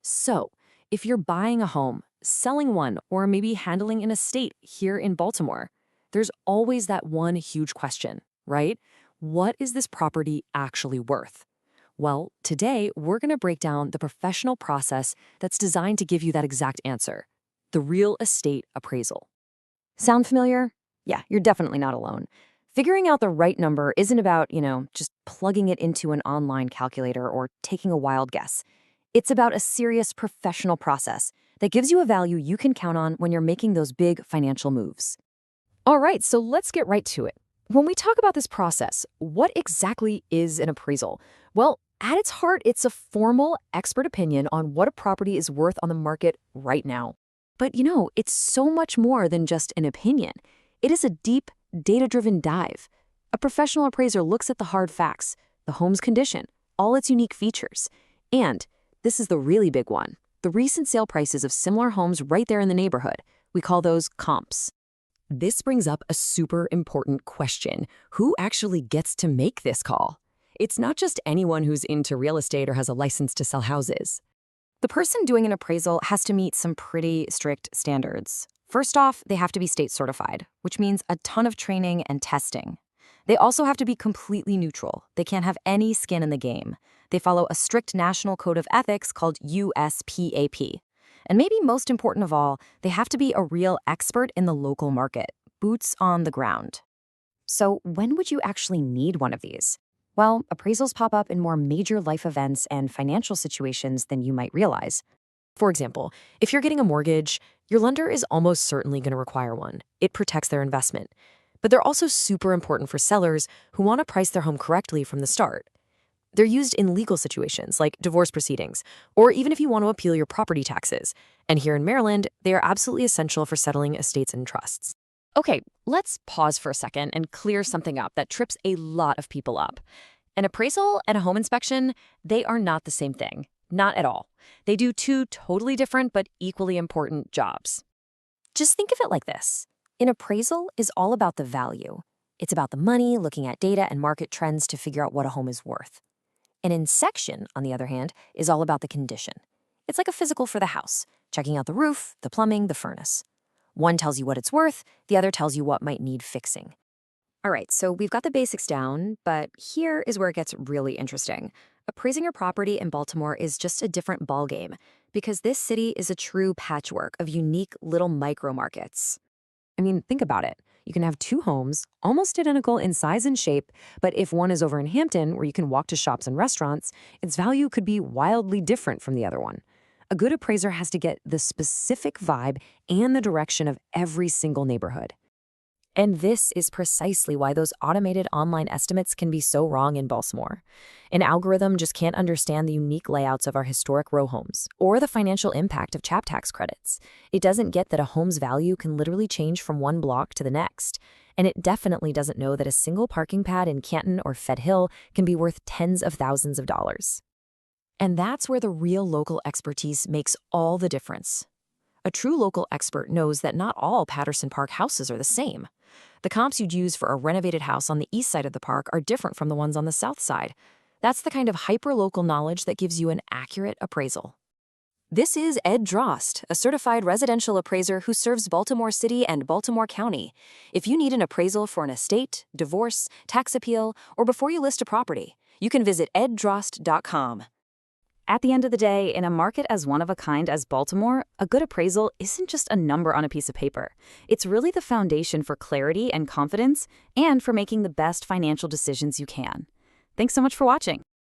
So, if you're buying a home, selling one, or maybe handling an estate here in Baltimore, there's always that one huge question, right? What is this property actually worth? Well, today we're going to break down the professional process that's designed to give you that exact answer, the real estate appraisal. Sound familiar? Yeah, you're definitely not alone. Figuring out the right number isn't about, just plugging it into an online calculator or taking a wild guess. It's about a serious professional process that gives you a value you can count on when you're making those big financial moves. All right, so let's get right to it. When we talk about this process, what exactly is an appraisal? Well, at its heart, it's a formal expert opinion on what a property is worth on the market right now. But it's so much more than just an opinion. It is a deep, data-driven dive. A professional appraiser looks at the hard facts, the home's condition, all its unique features. And this is the really big one, the recent sale prices of similar homes right there in the neighborhood. We call those comps. This brings up a super important question. Who actually gets to make this call? It's not just anyone who's into real estate or has a license to sell houses. The person doing an appraisal has to meet some pretty strict standards. First off, they have to be state certified, which means a ton of training and testing. They also have to be completely neutral. They can't have any skin in the game. They follow a strict national code of ethics called USPAP. And maybe most important of all, they have to be a real expert in the local market, boots on the ground. So when would you actually need one of these? Well, appraisals pop up in more major life events and financial situations than you might realize. For example, if you're getting a mortgage, your lender is almost certainly going to require one. It protects their investment. But they're also super important for sellers who want to price their home correctly from the start. They're used in legal situations like divorce proceedings, or even if you want to appeal your property taxes. And here in Maryland, they are absolutely essential for settling estates and trusts. Okay, let's pause for a second and clear something up that trips a lot of people up. An appraisal and a home inspection, they are not the same thing. Not at all. They do two totally different but equally important jobs. Just think of it like this. An appraisal is all about the value. It's about the money, looking at data and market trends to figure out what a home is worth. An inspection, on the other hand, is all about the condition. It's like a physical for the house, checking out the roof, the plumbing, the furnace. One tells you what it's worth, the other tells you what might need fixing. All right, so we've got the basics down, but here is where it gets really interesting. Appraising your property in Baltimore is just a different ballgame because this city is a true patchwork of unique little micro markets. I mean, think about it. You can have two homes, almost identical in size and shape, but if one is over in Hampton, where you can walk to shops and restaurants, its value could be wildly different from the other one. A good appraiser has to get the specific vibe and the direction of every single neighborhood. And this is precisely why those automated online estimates can be so wrong in Baltimore. An algorithm just can't understand the unique layouts of our historic row homes or the financial impact of CHAP tax credits. It doesn't get that a home's value can literally change from one block to the next. And it definitely doesn't know that a single parking pad in Canton or Fed Hill can be worth tens of thousands of dollars. And that's where the real local expertise makes all the difference. A true local expert knows that not all Patterson Park houses are the same. The comps you'd use for a renovated house on the east side of the park are different from the ones on the south side. That's the kind of hyper-local knowledge that gives you an accurate appraisal. This is Ed Drost, a certified residential appraiser who serves Baltimore City and Baltimore County. If you need an appraisal for an estate, divorce, tax appeal, or before you list a property, you can visit eddrost.com. At the end of the day, in a market as one-of-a-kind as Baltimore, a good appraisal isn't just a number on a piece of paper. It's really the foundation for clarity and confidence and for making the best financial decisions you can. Thanks so much for watching.